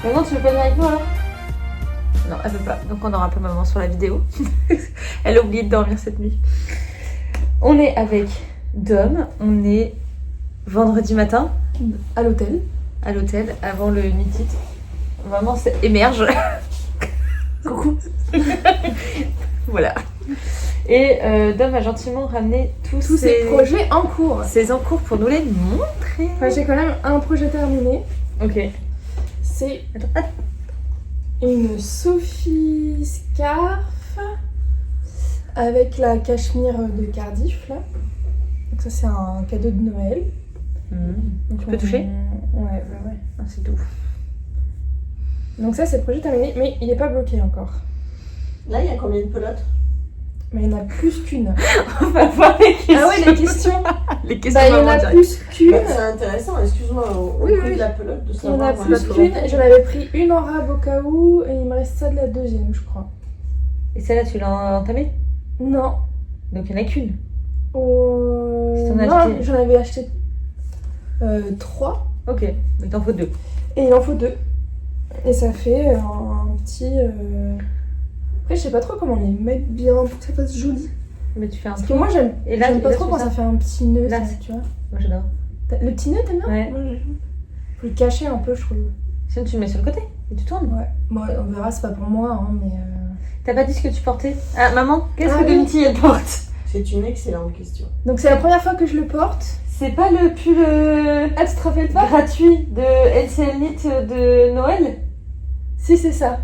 Maman, tu veux pas venir avec nous alors? Non, elle veut pas. Donc on n'aura pas maman sur la vidéo. Elle a oublié de dormir cette nuit. On est avec Dom. On est vendredi matin À l'hôtel. à l'hôtel avant le meet-it. Maman émerge. Coucou. Voilà. Et Dom a gentiment ramené tous ces projets en cours. Ses en cours pour nous les montrer. Enfin, j'ai quand même un projet terminé. Ok. C'est Attends. une Sophie Scarf avec la cachemire de Cardiff là. Donc ça c'est un cadeau de Noël. Tu peux toucher? Ouais. Ah, c'est doux. Donc ça c'est le projet terminé, mais il n'est pas bloqué encore. Là, il y a combien de pelotes? Mais il y en a plus qu'une. On va voir les questions. Ah ouais, les questions. Les questions. Bah, il y en a maman plus qu'une. Bah, c'est intéressant, excuse-moi, au Oui, prix oui. de la pelote de Il y en savoir. a plus qu'une. J'en avais pris une en rab au cas où, et il me reste ça de la deuxième, je crois. Et celle-là, tu l'as entamée? Non. Donc il n'y en a qu'une. Non, T'en as acheté- j'en avais acheté 3. Ok, mais t'en faut 2. Et il en faut 2. Et ça fait un petit... Après, je sais pas trop comment les mettre bien pour que ça fasse joli. Mais tu fais un Parce que tour. moi, j'aime Et là, pas trop tu quand fais ça fait un petit nœud, Là, ça, c'est- tu vois. Moi j'adore. Le petit nœud, t'aimes bien? Ouais. Moi, faut le cacher un peu, je trouve. Sinon tu le mets sur le côté et tu tournes. Ouais. Bon, on verra, c'est pas pour moi, hein, mais... T'as pas dit ce que tu portais? Ah maman, qu'est-ce Ah que oui. Domiti elle porte? C'est une excellente question. Donc c'est la première fois que je le porte. C'est pas le pull Ah, tu te rappelles pas? gratuit de LCL Knit de Noël? Si, c'est ça.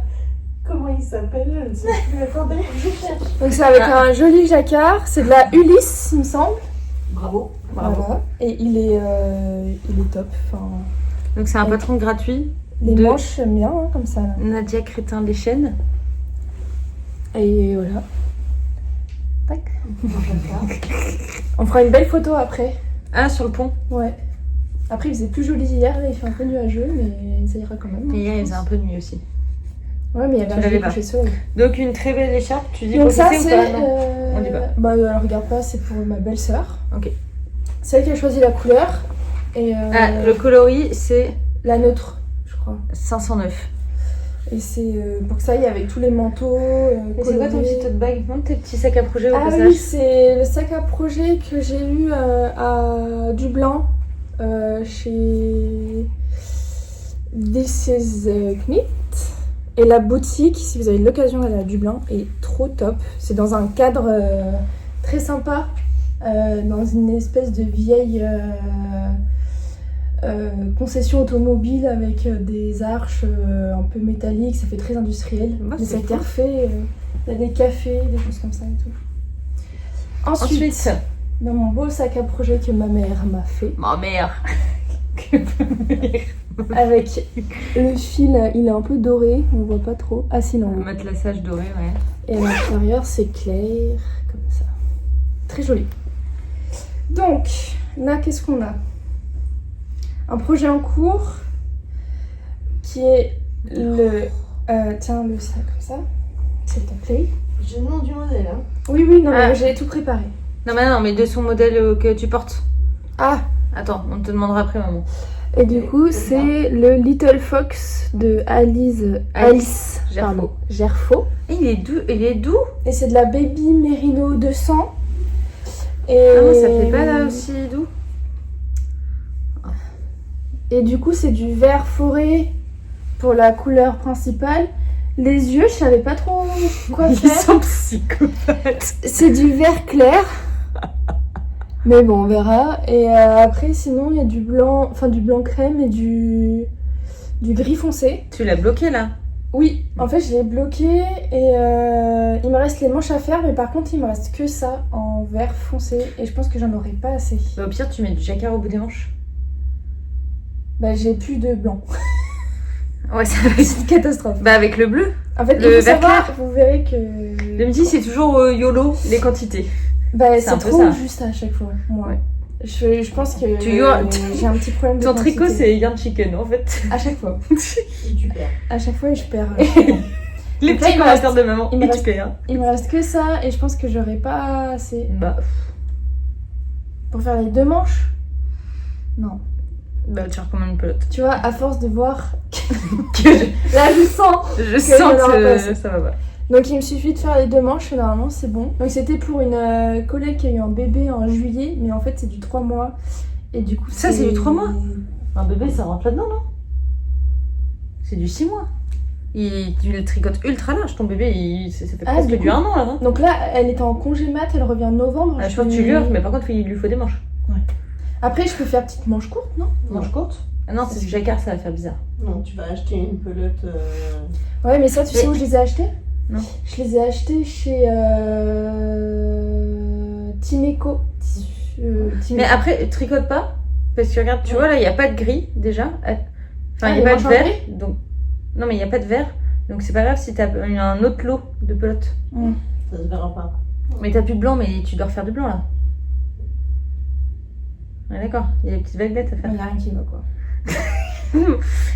Comment il s'appelle? Je ne sais plus. Attendez, je cherche. Donc c'est avec un joli jacquard. C'est de la Ulysse, il me semble. Bravo. Voilà. Et il est top. Enfin, Donc c'est un patron gratuit les de manches, j'aime bien, hein, comme ça. Là. Nadia Crétin les chaînes. Et voilà. Tac. On fera une belle photo après. Ah, sur le pont. Ouais. Après, il faisait plus joli hier, là, il fait un peu nuageux, mais ça ira quand même. Et hein, hier je il faisait pense. un peu de nuit aussi. Ouais, mais il y avait Tu un l'avais joli pas. coucher de soleil. Donc une très belle écharpe, tu dis Donc ça, c'est ou c'est... pas? Non. On dit pas. Bah, alors, regarde pas, c'est pour ma belle-sœur. Ok. C'est elle qui a choisi la couleur. Et Ah, le coloris c'est la neutre, je crois. 509. Et c'est pour que ça aille avec tous les manteaux. Et c'est quoi ton colorés. petit tote bag? Montre tes petits sacs à projet au Ah passage. oui, c'est le sac à projet que j'ai eu à Dublin chez This is Knit. Et la boutique, si vous avez l'occasion d'aller à Dublin, est trop top. C'est dans un cadre très sympa, dans une espèce de vieille concession automobile avec des arches un peu métalliques. Ça fait très industriel. Bah, Mais c'est ça a été cool. refait. Il y a des cafés, des choses comme ça et tout. Ensuite, dans mon beau sac à projet que ma mère m'a fait, Ma mère. avec le fil, il est un peu doré, on voit pas trop. Ah si, non. Un matelassage doré, ouais. Et à l'intérieur, c'est clair, comme ça. Très joli. Donc, là, qu'est-ce qu'on a? Un projet en cours qui est le... tiens, le sac comme ça, s'il te plaît. J'ai le nom du modèle, hein. Oui, non, mais Ah. j'ai tout préparé. Non, mais de son modèle que tu portes. Ah, Attends, on te demandera après, maman. et du coup, c'est le Little Fox de Alice Gerfaux. Gerfaux. Et il est doux. Et c'est de la Baby Merino 200. Et... Ah non, ça fait pas là aussi doux. Et du coup, c'est du vert forêt pour la couleur principale. Les yeux, je savais pas trop quoi Ils faire. sont psychopathes. C'est du vert clair. Mais bon, on verra. Et après, sinon, il y a du blanc crème et du gris foncé. Tu l'as bloqué là. Oui, en fait, je l'ai bloqué et il me reste les manches à faire, mais par contre, il me reste que ça en vert foncé et je pense que j'en aurai pas assez. Bah, au pire, tu mets du jacquard au bout des manches. Bah, j'ai plus de blanc. Ouais, ça va. C'est une catastrophe. Bah, avec le bleu. En fait, Le il faut vert savoir, vous verrez que... Le midi, c'est toujours YOLO les quantités. Bah, c'est c'est un peu trop ça. juste à chaque fois, moi. Ouais. Je pense que Tu j'ai un petit problème de Ton tricot, quantité. c'est Yarn Chicken en fait. À chaque fois. Et tu perds. À chaque fois, je perds. Les Donc là, petits il me commentaires de maman. il me Et tu reste- perds. Il me reste que ça et je pense que j'aurai pas assez. Bah, Pour faire les deux manches? Non. Bah, tu recommandes une pelote. Tu vois, à force de voir. Que Là, je sens. je sens il y en aura pas que assez. ça va pas. Donc, il me suffit de faire les 2 manches et normalement, c'est bon. Donc, c'était pour une collègue qui a eu un bébé en juillet, mais en fait, c'est du 3 mois. Et du coup, Ça, c'est du 3 mois Un bébé, ça rentre là-dedans, non? C'est du 6 mois. Tu le tricotes ultra large, ton bébé, ça fait presque du du coup- 1 an là, non? Donc là, elle était en congé mat, elle revient en novembre. Je crois que tu lui offres, mais par contre, il lui faut des manches. Après, je peux faire petite manche courte, non? Manche courte? Ah non, c'est du jacquard, ça va faire bizarre. Non, tu vas acheter une pelote. Ouais, mais ça, tu sais Mais- où je les ai achetés? Non. Je les ai achetés chez Timeco. Timeco. Mais après, tricote pas, parce que regarde, tu vois, là, il n'y a pas de gris déjà. Enfin, il les n'y a pas de manches en vert. gris Donc... Non, mais il n'y a pas de vert. Donc, c'est pas grave si t'as un autre lot de pelotes. Ça se verra pas. Mais t'as plus de blanc, mais tu dois refaire du blanc là. Ouais, d'accord, il y a des petites vaguelettes à Il faire. n'y a rien qui va, quoi.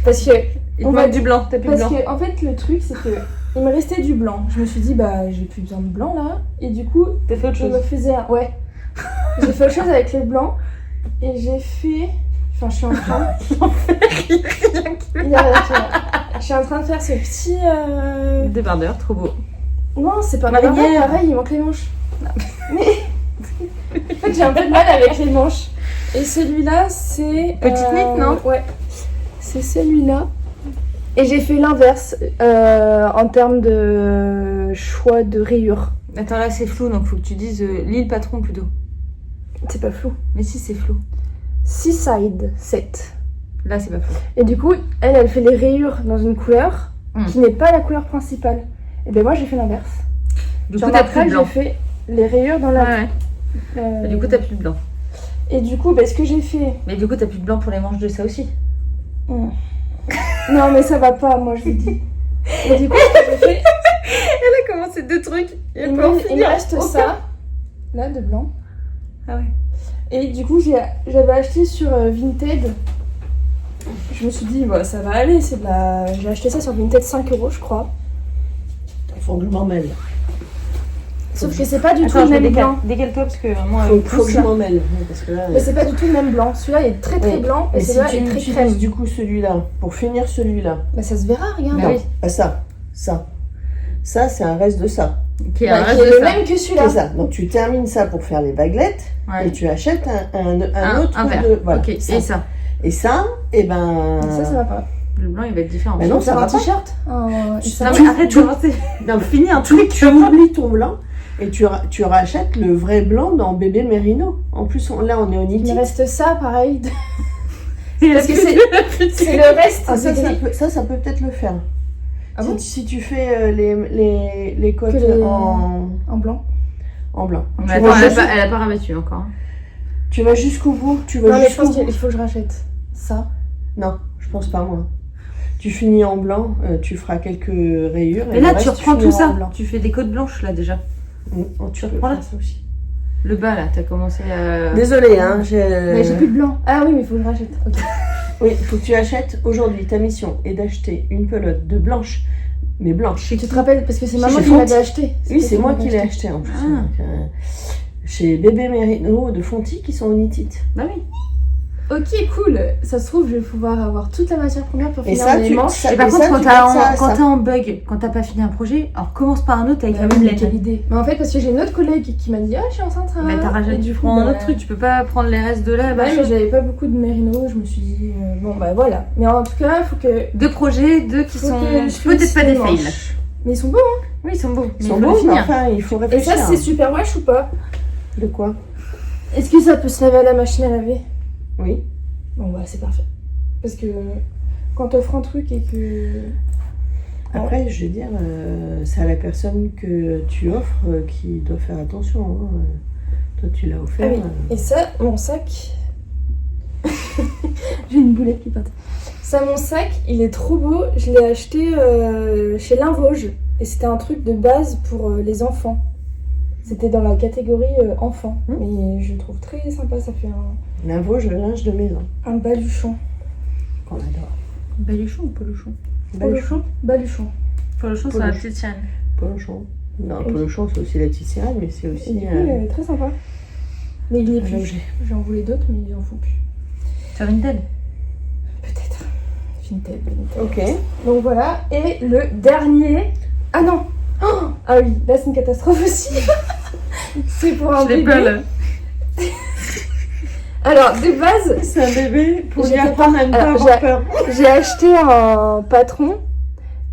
Parce que, Il te On va manque du blanc, t'as plus de parce blanc. que, en fait, le truc, c'est que il me restait du blanc. Je me suis dit, bah, j'ai plus besoin de blanc là. Et du coup, T'as fait autre je chose. me faisais un. Ouais. J'ai fait autre chose avec les blancs. Et j'ai fait. Enfin, je suis en train. Il y a rien qui va. Je suis en train de faire ce petit. Débardeur, trop beau. Non, c'est pas Marinière. pareil, pareil, il manque les manches. Mais. En fait, j'ai un peu de mal avec les manches. Et celui-là, c'est. Petite knit, non? Ouais. C'est celui-là. Et j'ai fait l'inverse en termes de choix de rayures. Attends, là c'est flou, donc faut que tu dises lis le patron plutôt. C'est pas flou. Mais si, c'est flou. Seaside 7. Là, c'est pas flou. Et du coup, elle fait les rayures dans une couleur qui n'est pas la couleur principale. Et ben moi, j'ai fait l'inverse. Du Sur coup, ma t'as plus de craque, blanc. j'ai fait les rayures dans la. Ouais. Et du coup, t'as plus de blanc. Et du coup, ce que j'ai fait. Mais du coup, t'as plus de blanc pour les manches de ça aussi. Non, mais ça va pas, moi, je vous dis. Et du coup, ce que j'ai fait. Elle a commencé 2 trucs. Il me reste ça, là, de blanc. Ah ouais. Et du coup, j'avais acheté sur Vinted. Je me suis dit, bah, ça va aller, c'est de la. J'ai acheté ça sur Vinted 5 €, je crois. Il faut que je m'en mêle. Sauf que c'est pas du tout Attends, le je me même blanc. décale-toi parce que moi. Faut que je m'en mêle. Parce que là, Mais c'est pas du tout le même blanc. Celui-là est très très Oui. blanc et mais si celui-là tu est très utilises crème. du coup celui-là pour finir celui-là. Bah, ça se verra, regarde. Bah oui. Ah, ça. Ça, c'est un reste de ça. Qui est Bah, un qui reste est de le ça. même que C'est celui-là. ça. Donc tu termines ça pour faire les baguelettes et Ouais. tu achètes un autre Un vert. de. Voilà, Ok, ça. et ça. Et ça, et ben. Ça va pas. Le blanc, il va être différent. Bah non, Faut faire ça un va pas. t-shirt. Et ça Non, va. mais arrête de commencer. Non, Finis un tu truc. oublies ton blanc et tu rachètes le vrai blanc dans bébé Merino. En plus, là, on est au Il me knitting. reste ça, pareil. Parce que c'est le reste. Ah, c'est gris. ça peut peut-être le faire. Ah bon Si tu fais les côtes Que les- en blanc. blanc. Mais Tu attends, vas elle a juste- pas, elle a pas rabattu encore. Tu vas jusqu'au bout. Tu vas Non, mais je jusqu'au pense bout. qu'il faut que je rachète ça. Non, je pense pas moi. Tu finis en blanc, tu feras quelques rayures. Mais et là, le tu reste, reprends tout finiras en ça. blanc. Tu fais des côtes blanches là déjà. Tu reprends là. faire ça aussi. Le bas là, t'as commencé à. Désolée, hein. Mais j'ai plus de blanc. Ah oui, mais il faut que je rachète. Ok. Oui, il faut que tu achètes aujourd'hui. Ta mission est d'acheter une pelote de blanche, mais blanche. Tu te rappelles parce que c'est maman Chez qui Fonty. m'avait acheté. Oui, c'est moi qui qui l'ai acheté en plus. Ah. Donc, chez Bébé Merino de Fonty qui sont au Knit It. Bah oui. Ok, cool. Ça se trouve, je vais pouvoir avoir toute la matière première pour Et finir ça, mes tu- manches. ça- Et par et contre, ça, quand tu t'as mets ça à quand ça. t'es en bug, quand t'as pas fini un projet, alors commence par un autre avec Bah la oui, même mais laine. quelle idée. Mais en fait, parce que j'ai une autre collègue qui m'a dit, ah, je suis enceinte. Mais t'as rajouté, Et tu coup, prends un bah, autre truc, tu peux pas prendre les restes de là. Ouais, machin. mais j'avais pas beaucoup de mérino. Je me suis dit, bon, bah voilà. Mais en tout cas, il faut que. 2 projets, 2 qui faut sont que je peut-être finisse pas mes des fails. manches. Mais ils sont beaux. Oui, ils sont beaux. Ils Mais sont il faut beaux, les mais finir. enfin, il faut Et réfléchir. ça, c'est super wesh ou pas? De quoi? Est-ce que ça peut se laver à la machine à laver? Oui. Bon, bah, c'est parfait. Parce que quand t'offres un truc et que. Après, je veux dire, c'est à la personne que tu offres qui doit faire attention. Hein. Toi, tu l'as Ah offert. oui. Et ça, mon sac. J'ai une boulette qui pète. Ça, mon sac, il est trop beau. Je l'ai acheté chez Linvoge. Et c'était un truc de base pour les enfants. C'était dans la catégorie enfants. Mais je trouve très sympa. Ça fait Linvoge, le linge de maison, un baluchon. qu'on adore. Baluchon ou Polochon? Baluchon. Baluchon. Polochon, c'est la petite chienne. Polochon. Non, Oui. Polochon, c'est aussi la petite sirène, mais c'est Et aussi du coup, il est très sympa. Mais il n'y est un plus. objet. J'en voulais d'autres, mais ils en font plus. Sur Vinted. Vinted. Ok. Donc voilà. Et le dernier. Ah non. Oh, ah oui, là c'est une catastrophe aussi. C'est pour un bébé. Alors de base, C'est un bébé pour lui J'étais apprendre à ne pas alors, avoir peur. j'ai acheté un patron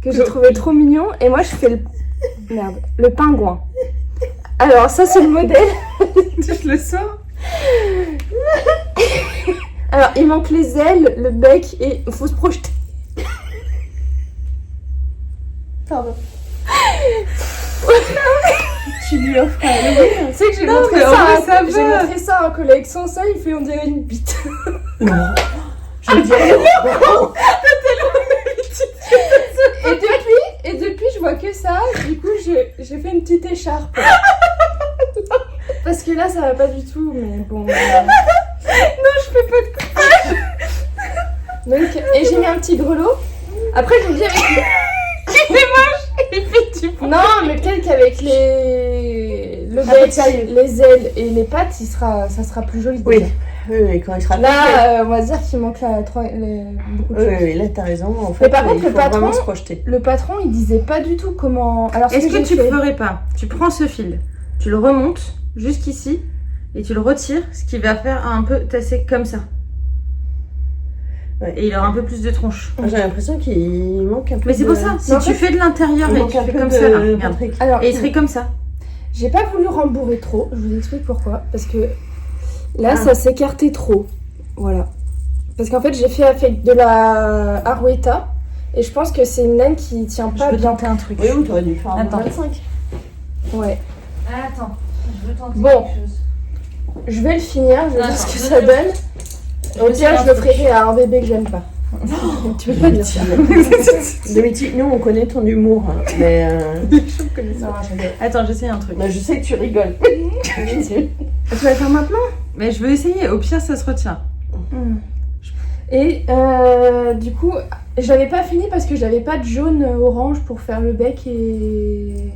que j'ai trouvé trop mignon et moi je fais le pingouin. Alors ça c'est le modèle. Je le sens. Alors il manque les ailes, le bec et il faut se projeter. Pardon. Tu lui offres un bébé. Tu sais que j'ai Non, montré mais en ça, vrai, ça j'ai va. montré ça à un collègue sans ça, il fait on dirait une bite. Non. Je veux dire, non. Et depuis je vois que ça, du coup j'ai fait une petite écharpe. Parce que là ça va pas du tout, mais bon. Non, je fais pas de Donc, et j'ai mis un petit grelot. Après je me dis avec Il fait du bon. non mais peut-être qu'avec le peu de bec, sérieux. les ailes et les pattes, ça sera plus joli. Oui. déjà. Oui, quand il sera Là, on va se dire qu'il manque beaucoup de choses. Oui, là t'as raison. En fait, Mais par contre, il le faut patron- vraiment se projeter. Le patron, il disait pas du tout comment. Alors, ce Est-ce que j'ai tu fait- ferais pas? Tu prends ce fil, tu le remontes jusqu'ici et tu le retires, ce qui va faire un peu tasser comme ça. Ouais. Et il aura un peu plus de tronche. J'ai l'impression qu'il manque un peu. Mais c'est de- pour ça, si Mais en tu fait, fais de l'intérieur Il et manque tu un fais peu comme de ça là, regarde. Patrick. Alors, Et il serait comme ça. j'ai pas voulu rembourrer trop. Je vous explique pourquoi. Parce que là, Ah. ça s'écartait trop. Voilà. Parce qu'en fait, j'ai fait avec de la Arweta. Et je pense que c'est une laine qui tient Je pas veux bien. tenter un truc. Oui, ou t'aurais dû faire un Attends. 25. Ouais. Attends, je veux tenter Bon. quelque chose. Je vais le finir. Je vais voir Attends, ce que je ça veux- donne. Au pire, je le ferai à un bébé que j'aime pas. Tu peux pas dire ça. D'habitude, nous on connaît ton humour, hein, mais Non, je rigole. Attends, j'essaie un truc. bah, je sais que tu rigoles. Tu vas le faire maintenant? Mais je veux essayer, au pire ça se retient. Et du coup, j'avais pas fini parce que j'avais pas de jaune orange pour faire le bec et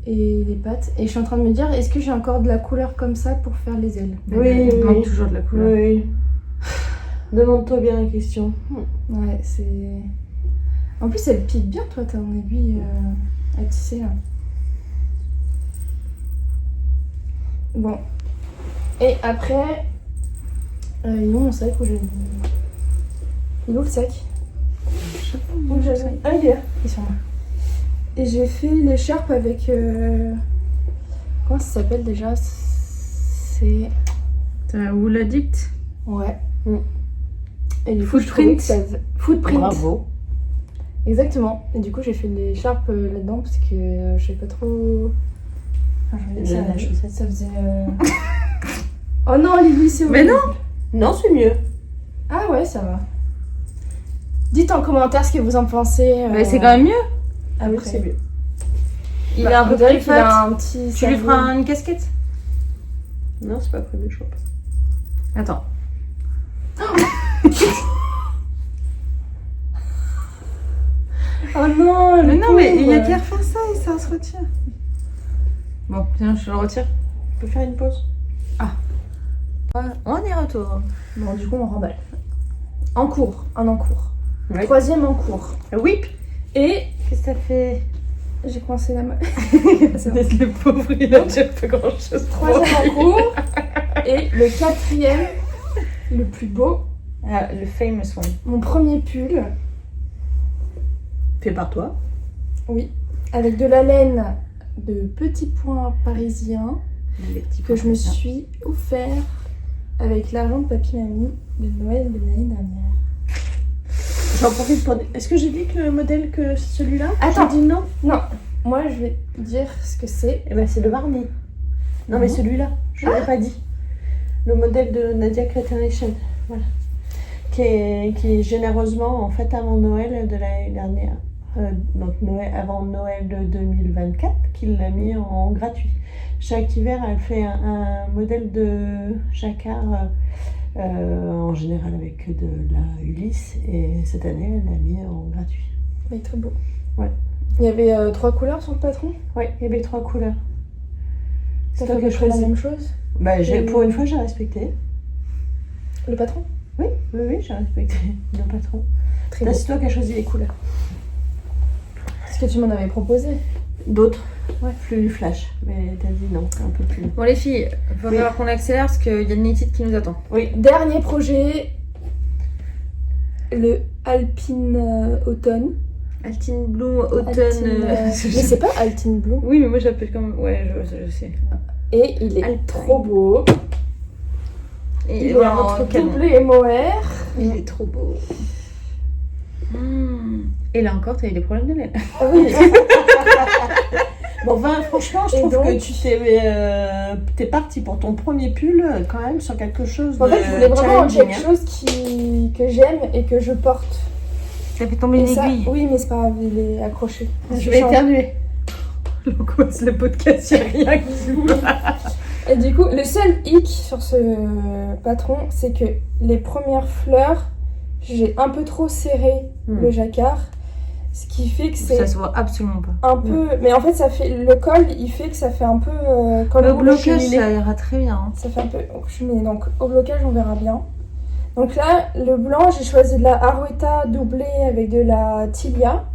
les pattes. Et je suis en train de me dire, est-ce que j'ai encore de la couleur comme ça pour faire les ailes? Oui, Il manque oui. toujours de la couleur. Oui. Demande-toi bien la question. Ouais, c'est... En plus, elle pique bien, toi, t'as ton aiguille à tisser, là. Bon. Et après... il est où mon sac où j'ai... Il est où le sac? Où j'avais... Ah, il est là. Il est sur moi. Et j'ai fait l'écharpe avec... Comment ça s'appelle déjà? C'est... T'as où la dicte? Ouais. Mm. Et du coup, je trouvais Footprint. que ça faisait- Footprint. Bravo. Exactement. Et du coup, j'ai fait l'écharpe là-dedans parce que je sais pas trop. Enfin, je me dis, La chaussette. ça faisait. Oh non, Lily, c'est Mais horrible. Non, c'est mieux. Ah ouais, ça va. Dites en commentaire ce que vous en pensez. Mais c'est quand même mieux. Ah oui, après. c'est mieux. Il Bah, est un peu on dirait plus qu'il a fat. un petit. Tu lui cerveau. feras une casquette? Non, c'est pas prévu, je crois pas. Attends. Oh non, Mais le non, mais il y a pauvre. qu'à refaire ça et ça se retire. Bon, sinon je le retire. On peut faire une pause. On y retourne. Bon, du coup, on remballe. En cours, un en cours. Ouais. Troisième en cours. Whip. Et Qu'est-ce que ça fait? j'ai coincé la main. Le pauvre, il a déjà pas grand chose. Troisième en cours. Et le quatrième, le plus beau, Ah, le famous one. mon premier pull. Fait par toi. Oui, avec de la laine de petits points parisiens que je me suis offert avec l'argent de papy-mamie de Noël de l'année dernière. J'en profite pour dire. Est-ce que j'ai dit que le modèle que celui-là? Attends. J'ai dit non. Non, moi je vais dire ce que c'est. Eh ben c'est le Barney. Non mais Mhm. celui-là, je l'ai pas dit. Le modèle de Nadia Creation, voilà. Qui est généreusement en fait avant Noël de l'année dernière. Donc Noël, avant Noël de 2024, qu'il l'a mis en gratuit. Chaque hiver, elle fait un modèle de jacquard, en général avec de la Ulysse, et cette année, elle l'a mis en gratuit. Il est très beau. Ouais. Il y avait 3 couleurs sur le patron. Oui, il y avait 3 couleurs. Ça C'est fait toi à qui peu as près la choisi. même chose. Bah, pour une fois, j'ai respecté. Le patron. Oui, j'ai respecté le patron. Très Là, beau. c'est toi qui as choisi les couleurs. Ce que tu m'en avais proposé. D'autres, plus flash. Mais t'as dit non, un peu plus. Bon les filles, il va falloir qu'on accélère parce qu'il y a une étude qui nous attend. Oui. Dernier projet, le Alpine Automne. Altine Blue, automne... Alpine, mais c'est pas Alpine Blue. Oui mais moi j'appelle comme... Ouais je sais. Et il est Alpine. trop beau. Et Il est entre doublé et mohair. Il est trop beau. Et là encore, t'as eu des problèmes de laine. Ah oui. Bon, franchement, je Et trouve donc que t'es parti pour ton premier pull quand même sur quelque chose En de fait, je voulais vraiment challenging, quelque chose que j'aime et que je porte. Ça fait tomber Et une ça, aiguille. oui, mais c'est pas grave, il est accroché. Je vais éternuer. L'angoisse, le podcast, il n'y a rien qui joue. Et du coup, le seul hic sur ce patron, c'est que les premières fleurs, j'ai un peu trop serré le jacquard. Ce qui fait que c'est Ça se voit absolument pas. un peu... Mais en fait, ça fait le col, il fait que ça fait un peu... comme Le boule blocage, cheminée. ça ira très bien. Hein. Ça fait un peu cheminée. Donc, au blocage, on verra bien. Donc là, le blanc, j'ai choisi de la Arouetta doublée avec de la Tilia.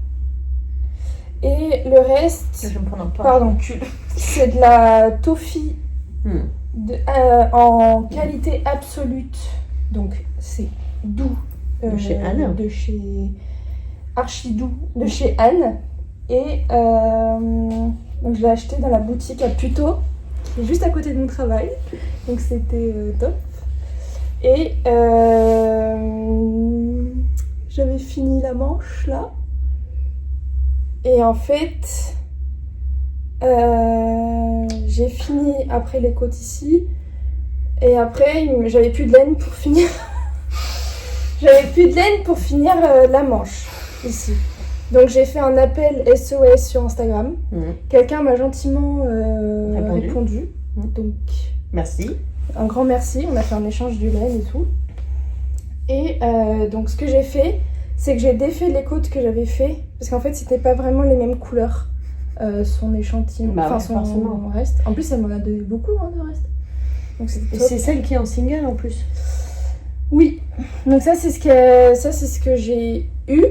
Et le reste, Je vais me prendre un pain. pardon, c'est de la Toffee en qualité absolue. Donc, c'est doux. De chez Anne. De chez... Archi doux. De chez Anne. Et donc, je l'ai acheté dans la boutique à Puto, qui est juste à côté de mon travail. Donc, c'était top. Et j'avais fini la manche là. Et en fait, j'ai fini après les côtes ici. Et après, j'avais plus de laine pour finir. J'avais plus de laine pour finir la manche ici. Donc j'ai fait un appel SOS sur Instagram. Quelqu'un m'a gentiment répondu. Donc Merci. un grand merci. On a fait un échange de laine et tout. Et donc ce que j'ai fait, c'est que j'ai défait les côtes que j'avais fait. Parce qu'en fait, c'était pas vraiment les mêmes couleurs. Son échantillon, Bah enfin ouais, son forcément. reste. En plus, elle m'en a donné beaucoup de reste. Donc c'était Et top. c'est celle qui est en single en plus. Oui, donc ça c'est ce que j'ai eu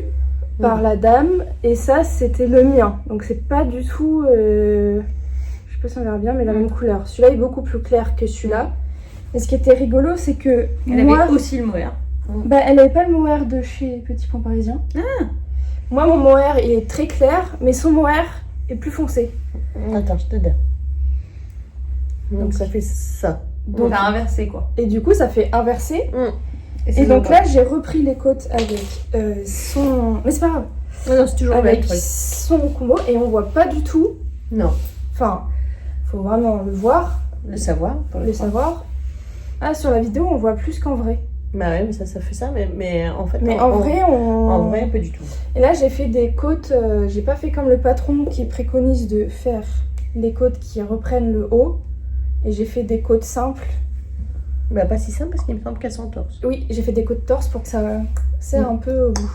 par la dame et ça c'était le mien. Donc c'est pas du tout, je sais pas si on verra bien, mais la même couleur. Celui-là est beaucoup plus clair que celui-là. Et ce qui était rigolo, c'est que Elle moi, avait aussi le mohair. bah, elle avait pas le mohair de chez Petit Point Parisien. Moi mon mohair il est très clair, mais son mohair est plus foncé. Attends, je te donne. Donc ça fait ça. Donc t'as inversé quoi. Et du coup ça fait inversé. Et donc là j'ai repris les côtes avec son... Mais c'est pas grave. Non, c'est toujours Avec le truc. son combo et on voit pas du tout. Non, Enfin, faut vraiment le voir, le savoir. Pour le savoir. Ah, sur la vidéo, on voit plus qu'en vrai. Bah ouais, mais ça fait ça, mais en fait. Mais en vrai, En vrai, pas du tout. Et là, j'ai fait des côtes. J'ai pas fait comme le patron qui préconise de faire les côtes qui reprennent le haut. Et j'ai fait des côtes simples. Bah pas si simple parce qu'il me semble qu'elles sont torse. Oui, j'ai fait des côtes torse pour que ça serre un peu au bout.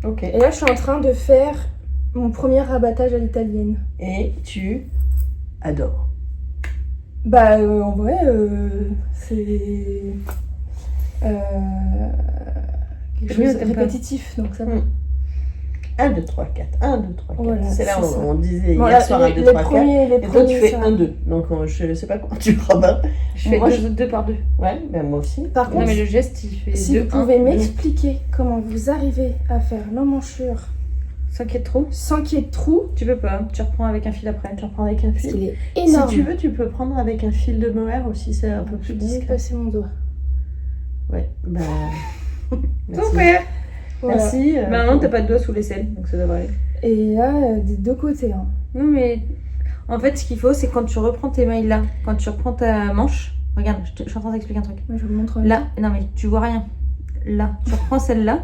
Ok. Et là, je suis en train de faire mon premier rabattage à l'italienne. Et tu adores. Bah, en vrai, c'est quelque chose de répétitif, donc ça va. 1, 2, 3, 4. 1, 2, 3, 4. Voilà, c'est là c'est où ça. on disait Bon, hier là, soir 1, 2, les 3, 4. premiers, Et toi, tu fais ça. 1, 2. Donc je sais pas comment tu rabats. Je fais Moi, deux par deux. Ouais, ben moi aussi. Par Non contre, mais le geste il fait si deux, vous pouvez un, deux. m'expliquer comment vous arrivez à faire l'emmanchure Sans qu'il y ait de trou. sans qu'il y ait de trou, Tu peux pas, tu reprends avec un fil après. Tu reprends avec un parce fil. qu'il est énorme. Si tu veux, tu peux prendre avec un fil de mohair aussi, c'est un peu Je plus vais discret. passer mon doigt. Ouais, bah. Merci. Super. Voilà. Merci. Maintenant t'as pas de doigt sous l'aisselle, donc ça devrait aller. Et là, des deux côtés. Hein. Non mais en fait ce qu'il faut c'est quand tu reprends tes mailles là, quand tu reprends ta manche, regarde, je suis en train d'expliquer un truc. Moi, je vous le montre. Là, non mais tu vois rien. Là, tu reprends celle-là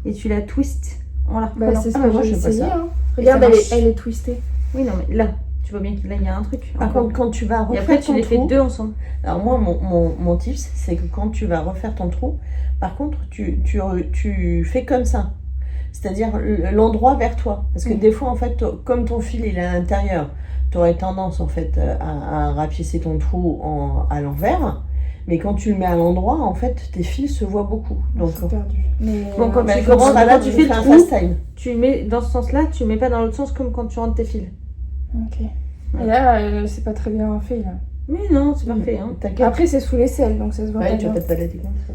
et tu la twistes en la Bah, recollant. c'est ce Ah, que moi, j'ai je fais pas essayé. ça. Hein. Regarde, ça elle est, marche. elle est twistée. Oui non mais là, tu vois bien qu'il là il y a un truc. Par encore. contre, quand tu vas Et refaire après tu ton les fais trou, deux ensemble. alors moi, mon tips, c'est que quand tu vas refaire ton trou, par contre, tu fais comme ça. C'est-à-dire l'endroit vers toi. Parce que des fois, en fait, comme ton fil il est à l'intérieur, tu aurais tendance en fait à rapiécer ton trou à l'envers. Mais quand tu le mets à l'endroit, en fait, tes fils se voient beaucoup. Donc, C'est perdu. Mais, Bon, comme tu tu commences rentres, là, quand tu tu fais fais le un trou, fast time. tu le mets dans ce sens-là, tu le mets pas dans l'autre sens comme quand tu rentres tes fils. Ok. Et là, c'est pas très bien fait, là. Mais non, c'est parfait. Hein. T'inquiète. Après, c'est sous l'aisselle, donc ça se voit Ouais, pas tu vas bien. pas te balader comme ça.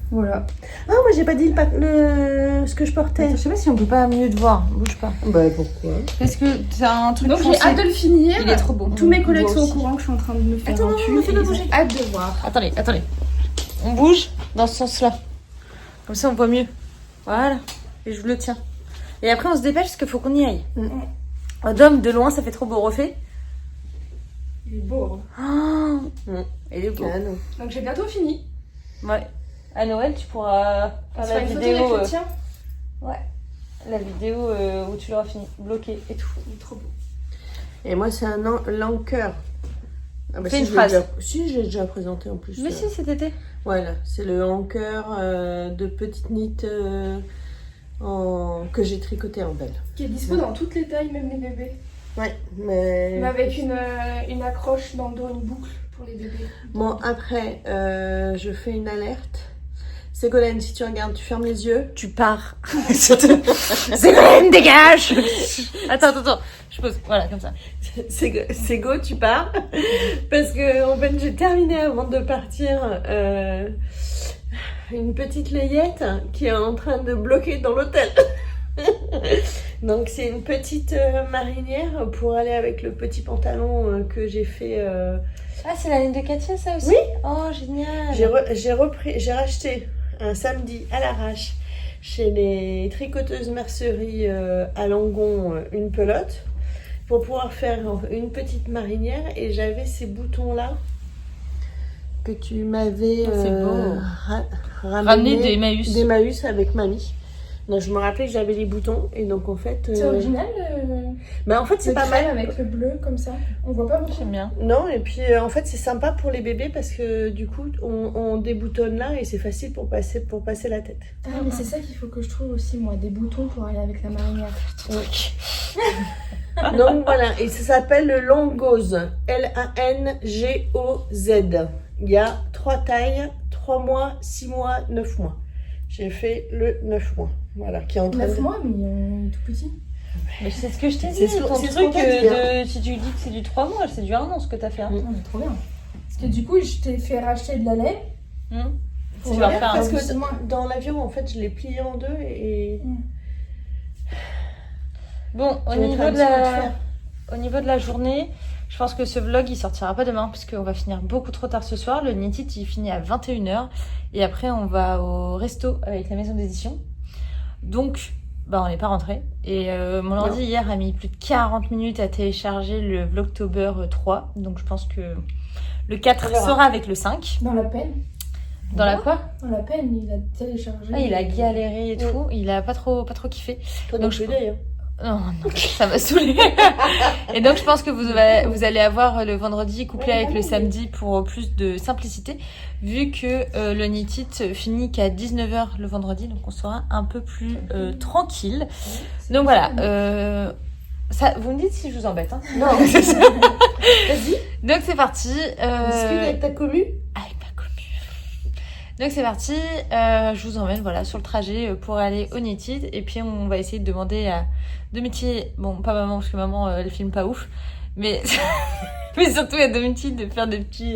Voilà. Ah, moi, j'ai pas dit ce que je portais. Attends, je sais pas si on peut pas mieux te voir. Bouge pas. Bah, pourquoi? Parce que t'as un truc Donc, j'ai hâte de le finir. Il est trop beau. Tous mes collègues Moi sont au aussi. courant que je suis en train de me faire Attends, un non, pull. non, fais-le et ils ont bouger. hâte de voir. Attendez. On bouge dans ce sens-là. Comme ça, on voit mieux. Voilà. Et je le tiens. Et après, on se dépêche parce qu'il faut qu'on y aille. Oh, Dom, de loin, ça fait trop beau. Refait. Il est beau. Oh, il est beau. Canon. Donc, j'ai bientôt fini. Ouais. À Noël, tu pourras On se faire fera la une photo vidéo. avec le tien. Ouais. La vidéo où tu l'auras fini. Bloqué et tout. Il est trop beau. Et moi, c'est un l'ancheur. Ah, bah, Fais si, une je l'ai phrase. Si, j'ai déjà présenté en plus. Mais si, cet été. Voilà, c'est le ancheur de petite knit que j'ai tricoté en belle. Qui est dispo dans toutes les tailles, même les bébés. Ouais, mais... Mais avec une accroche dans le dos, une boucle pour les bébés. Bon, après, je fais une alerte. Ségolène, si tu regardes, tu fermes les yeux. Tu pars. Ségolène, dégage. Attends. Je pose. Voilà, comme ça. Ségo, tu pars. Parce que, en fait, j'ai terminé avant de partir une petite layette qui est en train de bloquer dans l'hôtel. Donc, c'est une petite marinière pour aller avec le petit pantalon que j'ai fait. Ah, c'est la ligne de Katia, ça aussi? Oui. Oh, génial. J'ai racheté un samedi à l'arrache chez les tricoteuses mercerie à Langon une pelote pour pouvoir faire une petite marinière et j'avais ces boutons là que tu m'avais c'est beau. ramené d'Emmaüs. d'Emmaüs avec mamie. Donc je me rappelais que j'avais les boutons et donc en fait C'est original, bah en fait c'est le pas crème mal. avec le bleu comme ça. On voit pas beaucoup. J'aime bien. Non, et puis en fait c'est sympa pour les bébés parce que du coup on déboutonne là et c'est facile pour passer la tête. Ah, mais c'est ça qu'il faut que je trouve aussi, moi, des boutons pour aller avec la marinière. Donc voilà, et ça s'appelle le Langoz, Langoz. Il y a 3 tailles, 3 mois, 6 mois, 9 mois. J'ai fait le 9 mois, voilà, qui est en train 9 de... mois, mais il est tout petit. Mais c'est ce que je t'ai C'est dit. ce qu'on- Ton c'est ce truc, qu'on t'a dit, hein. si tu dis que c'est du 3 mois, c'est du 1 an ce que t'as fait. Hein. Non, mais trop bien. Parce que du coup, je t'ai fait racheter de la laine. Tu Pour vas dire, faire un parce que Parce que moi, dans l'avion, en fait, je l'ai plié en deux et... Bon, Je vais être habituée au niveau de la journée, je pense que ce vlog il sortira pas demain parce qu'on va finir beaucoup trop tard ce soir. Le Knit It il finit à 21h et après on va au resto avec la maison d'édition. Donc bah on n'est pas rentré et mon ordi hier a mis plus de 40 minutes à télécharger le Vlogtober 3. Donc je pense que le 4 On verra. sera avec le 5. dans la peine. Dans la quoi? Dans la peine, il a téléchargé. Ah, il a galéré et tout, il a pas trop kiffé. Toi, Donc, donc je- je d'ailleurs. Non, ça m'a saoulé. Et donc je pense que vous allez avoir le vendredi couplé avec le samedi pour plus de simplicité, vu que le Knit It finit qu'à 19h le vendredi, donc on sera un peu plus tranquille. Donc voilà, ça, vous me dites si je vous embête. Hein. Non, vas-y, Donc c'est parti. discute avec ta commu. Avec ma commu. Donc c'est parti, je vous emmène voilà, sur le trajet pour aller au Knit It et puis on va essayer de demander à Domiti, bon pas maman parce que maman elle filme pas ouf, mais, mais surtout à Domiti de faire des petits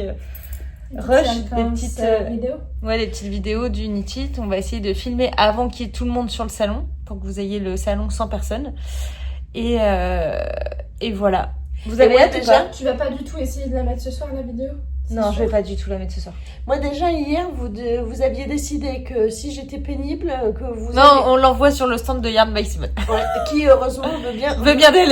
rushs, des petites, vidéos. ouais, des petites vidéos du Knit It. On va essayer de filmer avant qu'il y ait tout le monde sur le salon pour que vous ayez le salon sans personne et voilà. Vous avez moi, hâte ou déjà, pas? Tu vas pas du tout essayer de la mettre ce soir, la vidéo? Non, je vais pas du tout la mettre ce soir. Moi déjà hier, vous aviez décidé que si j'étais pénible, que vous Non, on l'envoie sur le stand de Yarn by Simone. Ouais, qui heureusement veut bien... Veut bien d'elle.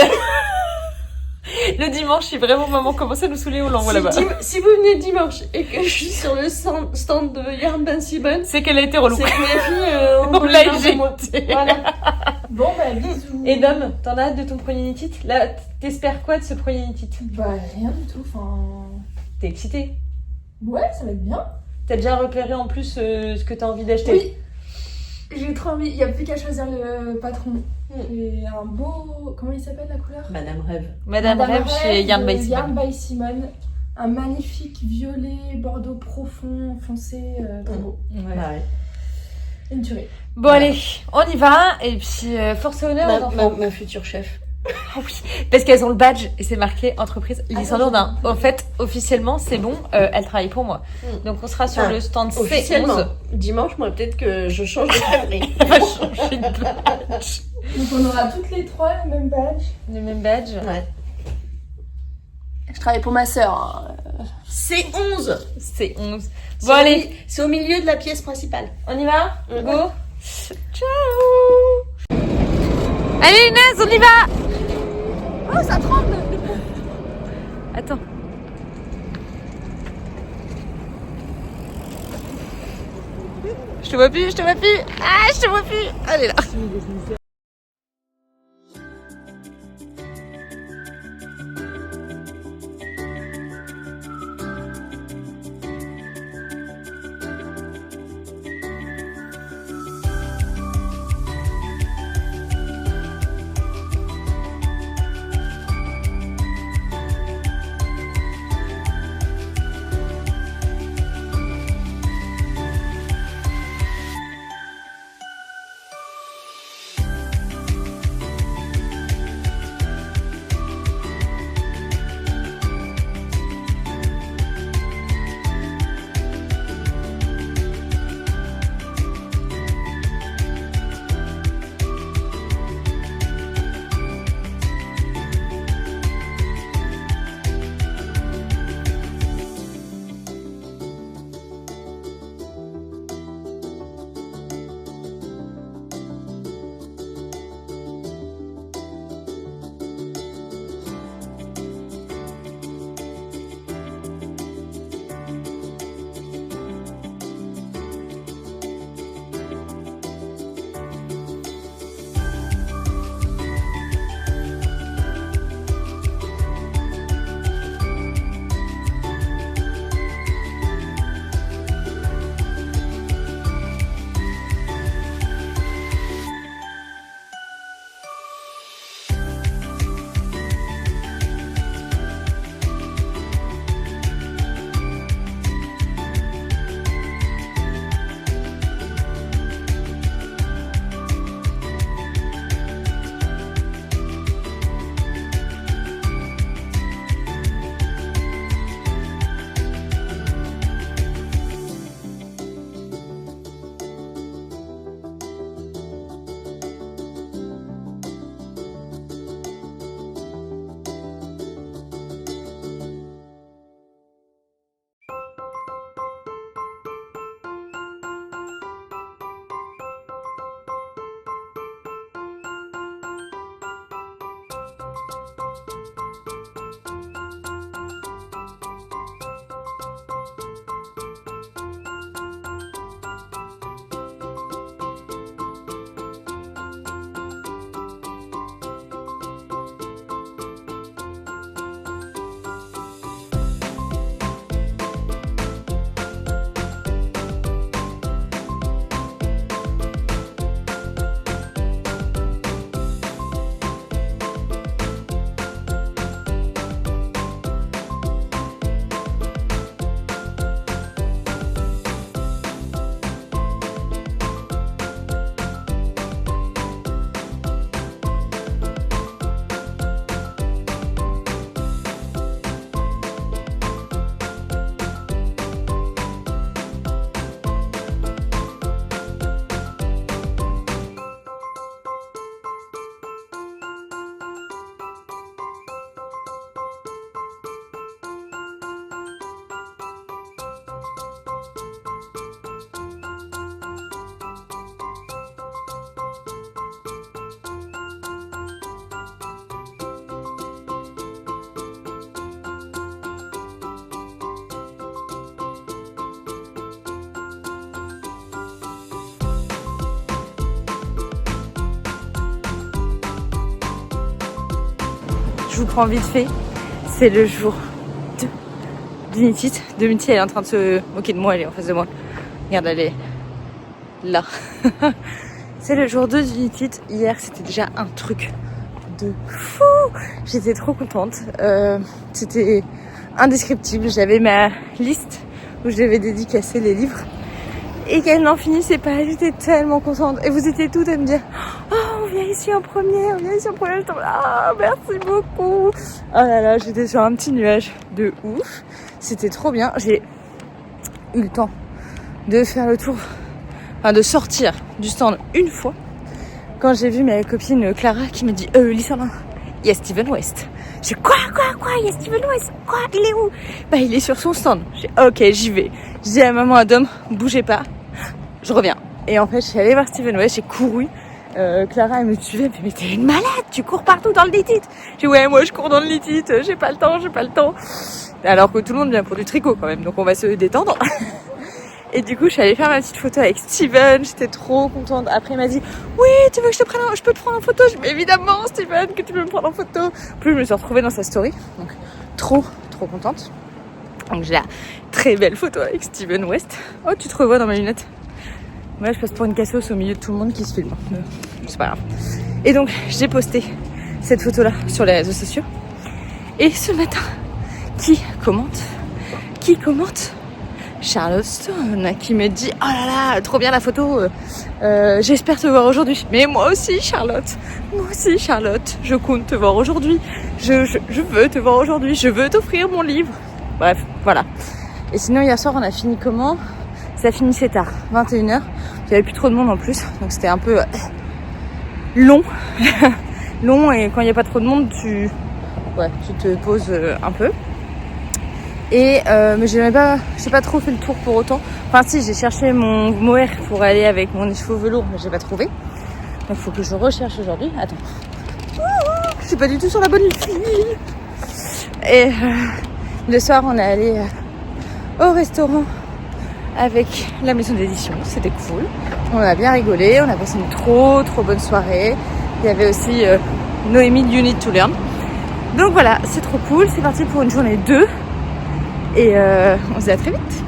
Le dimanche, si vraiment maman commence à nous saouler, on l'envoie là-bas. Si vous venez dimanche et que je suis sur le stand de Yarn by Simone, C'est qu'elle a été relou. c'est que les filles On l'a marre de moi. éjectée. Voilà. Bon, bah, bisous. Et Dom, t'en as hâte de ton premier Knit It? Là, t'espères quoi de ce premier Knit It? Bah, rien du tout, enfin... T'es excitée? Ouais, ça va être bien. T'as déjà repéré en plus ce que t'as envie d'acheter? Oui. J'ai trop envie, il n'y a plus qu'à choisir le patron. J'ai un beau... Comment il s'appelle la couleur? Madame Rêve. Madame Rêve chez Yarn by Yarn Simone. by Simone. un magnifique violet, bordeaux profond, foncé, trop beau. Ouais. Bah ouais. Une tuerie. Bon allez, on y va et puis force et honneur aux enfants. Ma future chef. Ah oui, parce qu'elles ont le badge et c'est marqué entreprise Lissandre. En fait, officiellement, c'est bon, elle travaille pour moi. Donc on sera sur le stand Officiellement. C11. Dimanche, moi, peut-être que je change de crèmerie. On va changer de badge. Donc on aura toutes les trois le même badge. Le même badge. Ouais. Je travaille pour ma sœur. C'est 11. C'est 11. Bon allez, C'est au milieu de la pièce principale. on y va? Mhm. Go. Ciao. Allez Inès, on y va. Oh, ça tremble. Attends. Je te vois plus, je te vois plus. Ah, je te vois plus. Elle est là. Je vous prends vite fait. C'est le jour 2 d'Unitit. Dominique, elle est en train de se moquer de moi, elle est en face de moi. Regarde, elle est là. C'est le jour 2 d'Unitit. Hier, c'était déjà un truc de fou. J'étais trop contente. C'était indescriptible. J'avais ma liste où je devais dédicacer les livres et qu'elle n'en finissait pas. J'étais tellement contente. Et vous étiez toutes à me dire « Oh, on vient ici en premier, J'étais là, merci beaucoup !» Oh là là, j'étais sur un petit nuage de ouf. C'était trop bien. J'ai eu le temps de faire le tour, enfin de sortir du stand une fois quand j'ai vu ma copine Clara qui me dit Lysandra, il y a Steven West. J'ai quoi, il y a Steven West, quoi, il est où? Bah il est sur son stand. J'ai ok, j'y vais. Je dis à maman, à Dom, bougez pas, je reviens. Et en fait je suis allée voir Steven West, j'ai couru. Clara elle me suivait, elle me dit mais t'es une malade, tu cours partout dans le litit. J'ai dit ouais, moi je cours dans le litit, j'ai pas le temps. Alors que tout le monde vient pour du tricot quand même, donc on va se détendre. Et du coup, je suis allée faire ma petite photo avec Steven. J'étais trop contente. Après, il m'a dit oui, tu veux que je peux te prendre en photo? Je dis mais évidemment, Steven, que tu peux me prendre en photo. En plus, je me suis retrouvée dans sa story. Donc, trop contente. Donc, j'ai la très belle photo avec Steven West. Oh, tu te revois dans mes lunettes. Moi, je passe pour une cassos au milieu de tout le monde qui se filme. Mais c'est pas grave. Et donc, j'ai posté cette photo-là sur les réseaux sociaux. Et ce matin, qui commente Charlotte Stone qui me dit oh là là trop bien la photo, j'espère te voir aujourd'hui. Mais moi aussi Charlotte, je compte te voir aujourd'hui, je veux te voir aujourd'hui, je veux t'offrir mon livre. Bref, voilà. Et sinon hier soir on a fini comment? Ça finissait tard, 21h, il n'y avait plus trop de monde en plus, donc c'était un peu long. Long, et quand il n'y a pas trop de monde tu te poses un peu. Et mais j'ai pas trop fait le tour pour autant. Enfin si, j'ai cherché mon mohair pour aller avec mon écheveau velours, mais j'ai pas trouvé. Donc il faut que je recherche aujourd'hui. Attends. Je suis pas du tout sur la bonne ligne. Et le soir, on est allé au restaurant avec la maison d'édition. C'était cool. On a bien rigolé. On a passé une trop bonne soirée. Il y avait aussi Noémie de You Need to Learn. Donc voilà, c'est trop cool. C'est parti pour une journée 2. Et on se dit à très vite.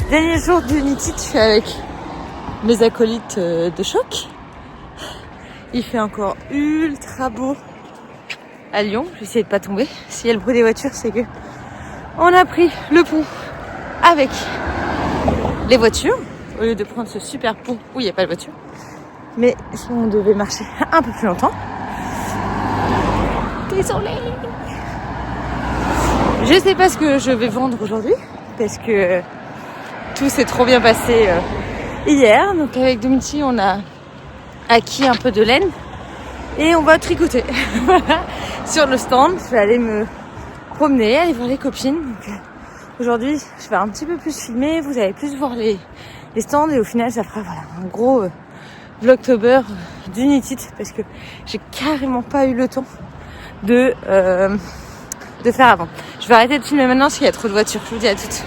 Dernier jour d'Unity, je suis avec mes acolytes de choc. Il fait encore ultra beau à Lyon. Je vais essayer de pas tomber. S'il y a le bruit des voitures, c'est que on a pris le pont avec les voitures au lieu de prendre ce super pont où il n'y a pas de voiture. Mais si on devait marcher un peu plus longtemps. Désolée. Je sais pas ce que je vais vendre aujourd'hui parce que tout s'est trop bien passé hier. Donc avec Domiti, on a acquis un peu de laine et on va tricoter. Voilà, sur le stand. Je vais aller me promener, aller voir les copines. Donc, aujourd'hui, je vais un petit peu plus filmer. Vous allez plus voir les stands et au final, ça fera voilà, un gros vlogtober d'Unity parce que j'ai carrément pas eu le temps de faire avant. Je vais arrêter de filmer maintenant parce qu'il y a trop de voitures. Je vous dis à toutes.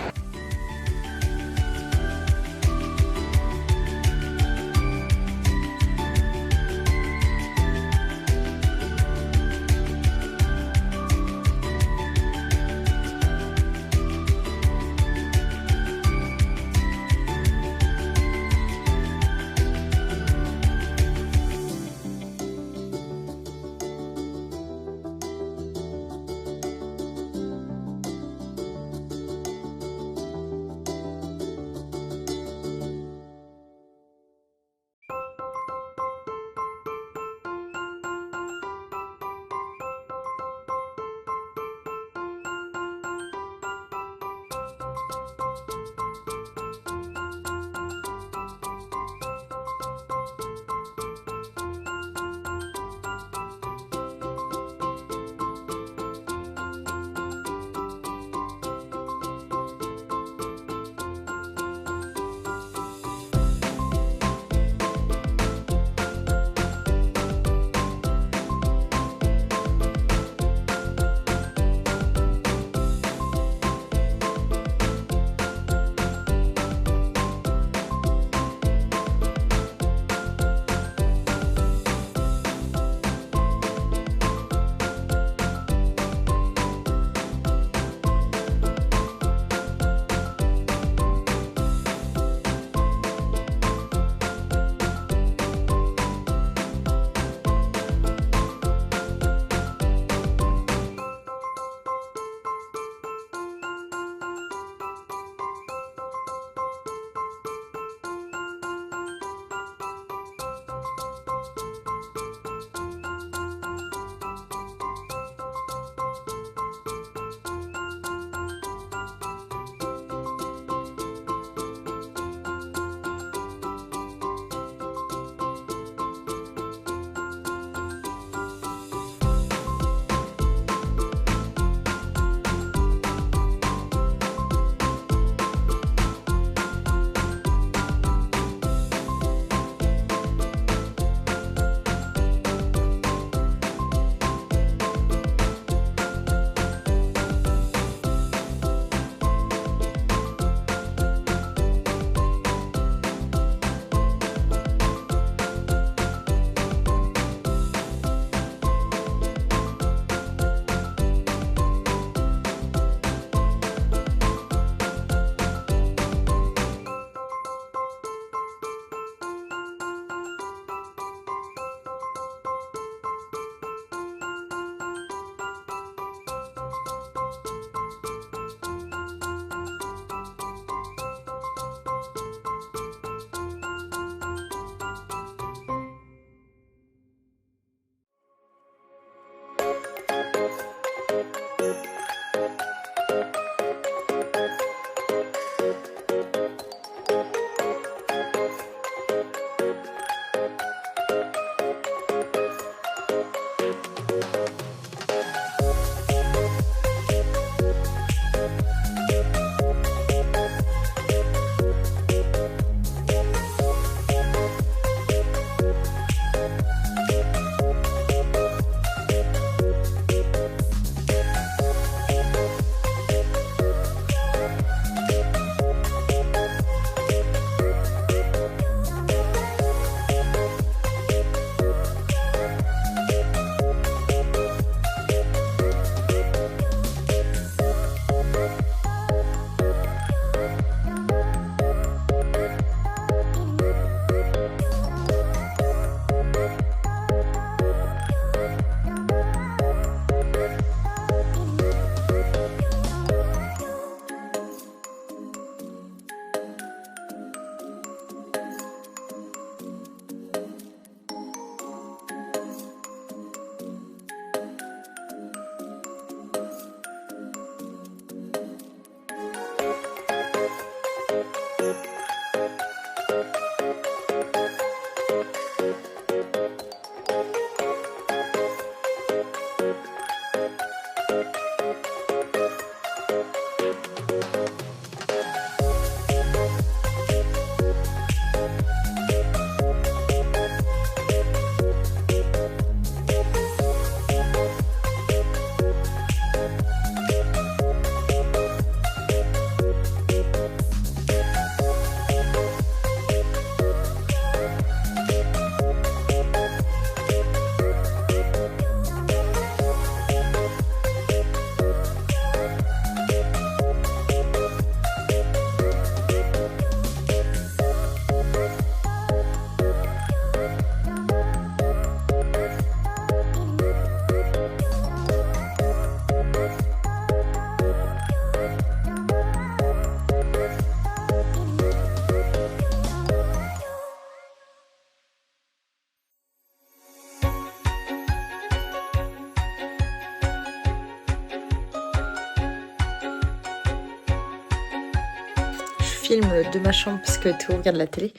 film de ma chambre parce que Théo regarde la télé.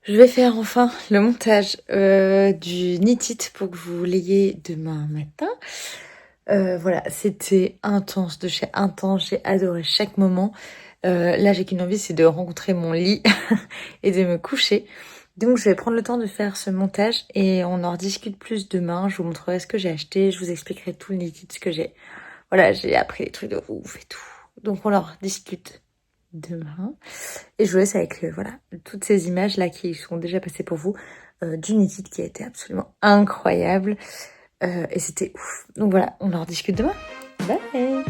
Je vais faire enfin le montage du Knit It pour que vous l'ayez demain matin. Voilà, c'était intense, de chez intense, j'ai adoré chaque moment. Là, j'ai qu'une envie, c'est de rencontrer mon lit et de me coucher. Donc, je vais prendre le temps de faire ce montage et on en rediscute plus demain. Je vous montrerai ce que j'ai acheté, je vous expliquerai tout le Knit It, ce que j'ai... Voilà, j'ai appris des trucs de ouf et tout. Donc, on en rediscute demain. Et je vous laisse avec, voilà, toutes ces images-là qui sont déjà passées pour vous du Knit It qui a été absolument incroyable. Et c'était ouf. Donc voilà, on en rediscute demain. Bye!